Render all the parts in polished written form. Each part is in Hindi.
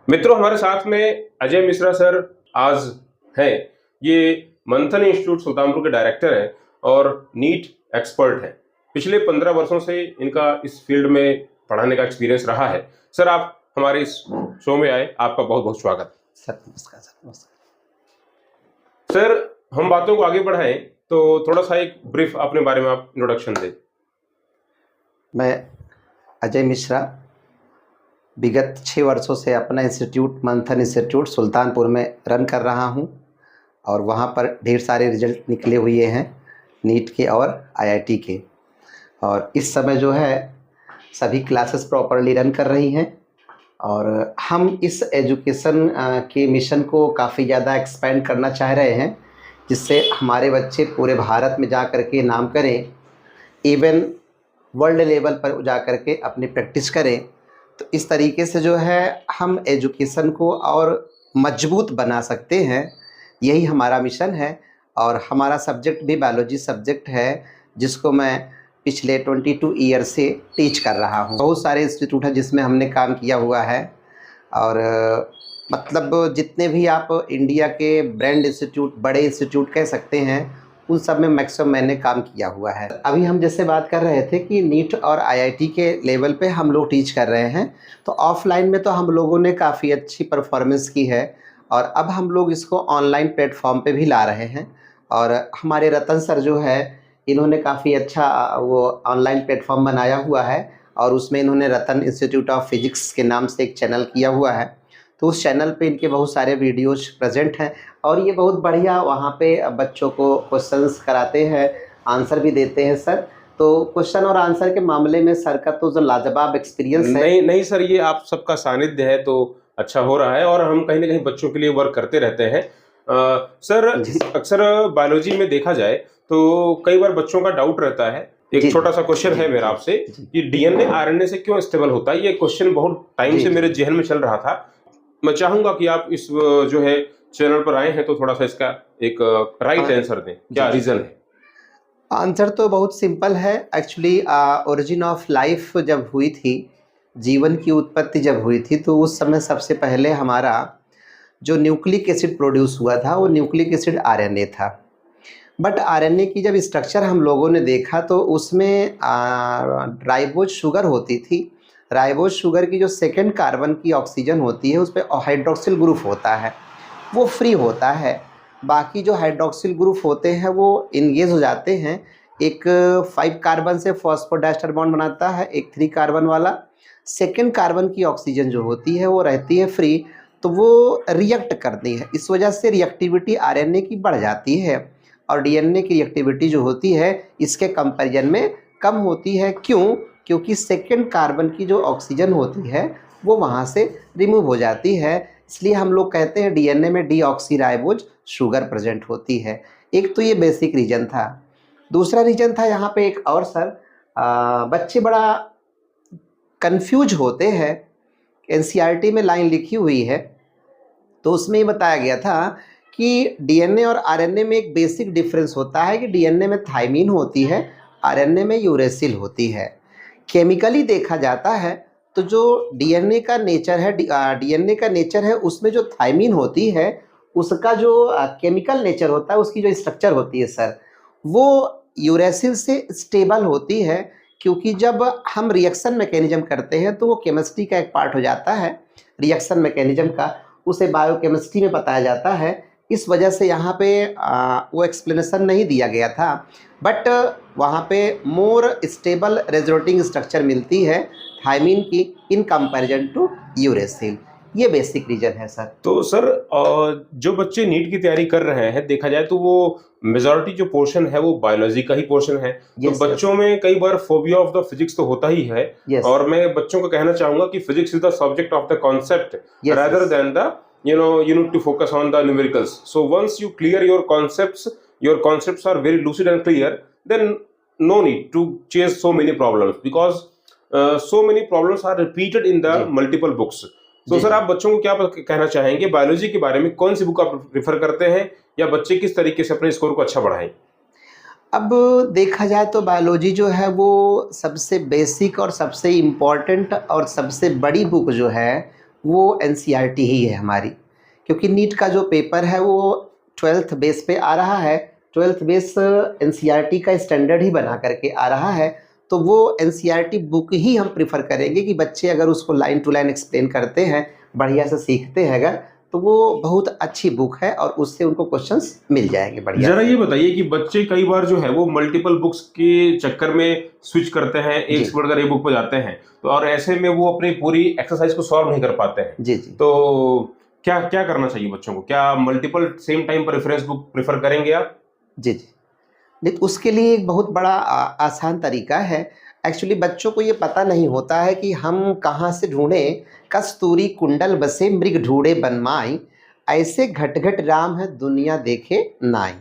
मित्रों, हमारे साथ में अजय मिश्रा सर आज हैं। ये मंथन इंस्टीट्यूट सुल्तानपुर के डायरेक्टर हैं और नीट एक्सपर्ट हैं। पिछले 15 वर्षों से इनका इस फील्ड में पढ़ाने का एक्सपीरियंस रहा है। सर, आप हमारे इस शो में आए, आपका बहुत बहुत स्वागत। सर नमस्कार। सर नमस्कार। सर, हम बातों को आगे बढ़ाएं तो थोड़ा सा एक ब्रीफ अपने बारे में आप इंट्रोडक्शन दें। मैं अजय मिश्रा विगत 6 वर्षों से अपना इंस्टीट्यूट मंथन इंस्टीट्यूट सुल्तानपुर में रन कर रहा हूं और वहां पर ढेर सारे रिजल्ट निकले हुए हैं नीट के और आईआईटी के। और इस समय जो है सभी क्लासेस प्रॉपरली रन कर रही हैं और हम इस एजुकेशन के मिशन को काफ़ी ज़्यादा एक्सपेंड करना चाह रहे हैं, जिससे हमारे बच्चे पूरे भारत में जा कर के नाम करें, इवन वर्ल्ड लेवल पर जा कर के अपनी प्रैक्टिस करें। तो इस तरीके से जो है हम एजुकेशन को और मजबूत बना सकते हैं, यही हमारा मिशन है। और हमारा सब्जेक्ट भी बायोलॉजी सब्जेक्ट है, जिसको मैं पिछले 22 ईयर से टीच कर रहा हूँ। बहुत सारे इंस्टीट्यूट हैं जिसमें हमने काम किया हुआ है और मतलब जितने भी आप इंडिया के ब्रांड इंस्टीट्यूट, बड़े इंस्टीट्यूट कह सकते हैं, उन सब में मैक्सिमम मैंने काम किया हुआ है। अभी हम जैसे बात कर रहे थे कि नीट और आईआईटी के लेवल पे हम लोग टीच कर रहे हैं, तो ऑफलाइन में तो हम लोगों ने काफ़ी अच्छी परफॉर्मेंस की है और अब हम लोग इसको ऑनलाइन प्लेटफॉर्म पे भी ला रहे हैं। और हमारे रतन सर जो है, इन्होंने काफ़ी अच्छा वो ऑनलाइन प्लेटफॉर्म बनाया हुआ है और उसमें इन्होंने रतन इंस्टीट्यूट ऑफ फिजिक्स के नाम से एक चैनल किया हुआ है। तो उस चैनल पे इनके बहुत सारे वीडियोज प्रेजेंट हैं और ये बहुत बढ़िया वहाँ पे बच्चों को क्वेश्चंस कराते हैं, आंसर भी देते हैं सर। तो क्वेश्चन और आंसर के मामले में सर का तो जो लाजवाब एक्सपीरियंस है। नहीं सर, ये आप सबका सानिध्य है तो अच्छा हो रहा है और हम कहीं ना कहीं बच्चों के लिए वर्क करते रहते हैं। सर, अक्सर बायोलॉजी में देखा जाए तो कई बार बच्चों का डाउट रहता है। एक छोटा सा क्वेश्चन है मेरा आपसे कि डीएनए आरएनए से क्यों स्टेबल होता है। ये क्वेश्चन बहुत टाइम से मेरे जहन में चल रहा था। मैं चाहूंगा कि आप इस जो है चैनल पर आए हैं तो थोड़ा सा इसका एक राइट आंसर दें, क्या रीजन है। आंसर तो बहुत सिंपल है। एक्चुअली ओरिजिन ऑफ लाइफ जब हुई थी, जीवन की उत्पत्ति जब हुई थी, तो उस समय सबसे पहले हमारा जो न्यूक्लिक एसिड प्रोड्यूस हुआ था वो न्यूक्लिक एसिड आरएनए था। बट आरएनए की जब स्ट्रक्चर हम लोगों ने देखा तो उसमें राइबोज शुगर होती थी। राइबोज शुगर की जो सेकंड कार्बन की ऑक्सीजन होती है, उस पर हाइड्रोक्सिल ग्रुप होता है, वो फ्री होता है। बाकी जो हाइड्रोक्सिल ग्रुप होते हैं वो इंगेज हो जाते हैं। एक 5 कार्बन से फॉस्फोडाइस्टर बॉन्ड बनाता है, एक 3 कार्बन वाला। सेकंड कार्बन की ऑक्सीजन जो होती है वो रहती है फ्री, तो वो रिएक्ट करती है। इस वजह से रिएक्टिविटी आरएनए की बढ़ जाती है और डीएनए की रिएक्टिविटी जो होती है इसके कंपैरिजन में कम होती है। क्यों? क्योंकि सेकंड कार्बन की जो ऑक्सीजन होती है वो वहाँ से रिमूव हो जाती है। इसलिए हम लोग कहते हैं डीएनए में डीऑक्सीराइबोज शुगर प्रेजेंट होती है। एक तो ये बेसिक रीजन था। दूसरा रीजन था यहाँ पे एक और सर, बच्चे बड़ा कंफ्यूज होते हैं। एनसीईआरटी में लाइन लिखी हुई है तो उसमें ये बताया गया था कि डीएनए और आरएनए में एक बेसिक डिफरेंस होता है कि डीएनए में थाइमीन होती है, आरएनए में यूरेसिल होती है। केमिकली देखा जाता है तो जो डीएनए का नेचर है, डीएनए का नेचर है, उसमें जो थाइमीन होती है उसका जो केमिकल नेचर होता है, उसकी जो स्ट्रक्चर होती है सर, वो यूरेसिल से स्टेबल होती है। क्योंकि जब हम रिएक्शन मैकेनिज्म करते हैं तो वो केमिस्ट्री का एक पार्ट हो जाता है, रिएक्शन मैकेनिज्म का, उसे बायोकेमिस्ट्री में बताया जाता है। इस वजह से यहाँ पे वो एक्सप्लेनेशन नहीं दिया गया था। बट वहाँ पे मोर स्टेबल रेजोनेटिंग स्ट्रक्चर मिलती है थाइमीन की इन कंपैरिजन टू यूरेसिल। ये बेसिक रीजन है सर। तो सर, जो बच्चे नीट की तैयारी कर रहे हैं, देखा जाए तो वो मेजॉरिटी जो पोर्शन है वो बायोलॉजी का ही पोर्शन है। तो बच्चों में कई बार फोबिया ऑफ द फिजिक्स तो होता ही है। और मैं बच्चों को कहना चाहूंगा कि physics is the subject of the concept rather than the you need to focus on the numericals. So once you clear your concepts are very lucid and clear, then no need to chase so many problems because so many problems are repeated in the multiple books. तो सर, आप बच्चों को क्या कहना चाहेंगे, बायोलॉजी के बारे में कौन सी बुक आप प्रेफर करते हैं या बच्चे किस तरीके से अपने स्कोर को अच्छा बढ़ाएं? अब देखा जाए तो बायोलॉजी जो है वो सबसे बेसिक और सबसे इम्पॉर्टेंट और सबसे बड़ी बुक जो है वो एनसीईआरटी ही है हमारी, क्योंकि नीट का जो पेपर है वो 12th बेस पे आ रहा है, 12th बेस एनसीईआरटी का स्टैंडर्ड ही बना करके आ रहा है। तो वो एनसीईआरटी बुक ही हम प्रिफर करेंगे कि बच्चे अगर उसको लाइन टू लाइन एक्सप्लेन करते हैं, बढ़िया से सीखते हैं अगर, तो वो बहुत अच्छी बुक है और उससे उनको क्वेश्चंस मिल जाएंगे बढ़िया। जरा ये बताइए कि बच्चे कई बार जो है वो मल्टीपल बुक्स के चक्कर में स्विच करते हैं, एक से बढ़कर एक बुक पर जाते हैं, तो और ऐसे में वो अपनी पूरी एक्सरसाइज को सॉल्व नहीं कर पाते हैं। जी जी। तो क्या क्या करना चाहिए बच्चों को? क्या मल्टीपल सेम टाइम पर रेफरेंस बुक प्रेफर करेंगे आप? जी जी। नहीं, उसके लिए एक बहुत बड़ा आसान तरीका है। एक्चुअली बच्चों को ये पता नहीं होता है कि हम कहाँ से ढूंढें, कस्तूरी कुंडल बसे मृग ढूंढे बनमाई, ऐसे घट घट राम है दुनिया देखे नाई।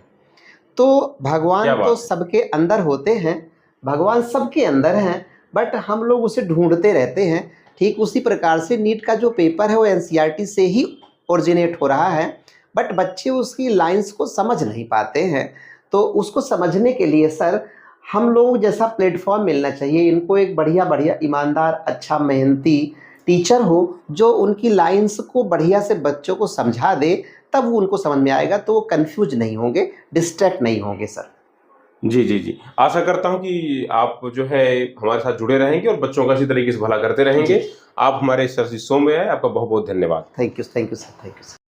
तो भगवान तो है? सबके अंदर होते हैं, भगवान सबके अंदर हैं, बट हम लोग उसे ढूंढते रहते हैं। ठीक उसी प्रकार से नीट का जो पेपर है वो एनसीईआरटी से ही ओरिजिनेट हो रहा है, बट बच्चे उसकी लाइंस को समझ नहीं पाते हैं। तो उसको समझने के लिए सर हम लोग जैसा प्लेटफॉर्म मिलना चाहिए इनको, एक बढ़िया बढ़िया ईमानदार अच्छा मेहनती टीचर हो जो उनकी लाइंस को बढ़िया से बच्चों को समझा दे, तब वो उनको समझ में आएगा, तो वो कंफ्यूज नहीं होंगे, डिस्ट्रैक्ट नहीं होंगे सर। जी जी जी, आशा करता हूं कि आप जो है हमारे साथ जुड़े रहेंगे और बच्चों का इसी तरीके से भला करते रहेंगे। आप हमारे सर शो में आए, आपका बहुत बहुत धन्यवाद। Thank you sir, thank you sir.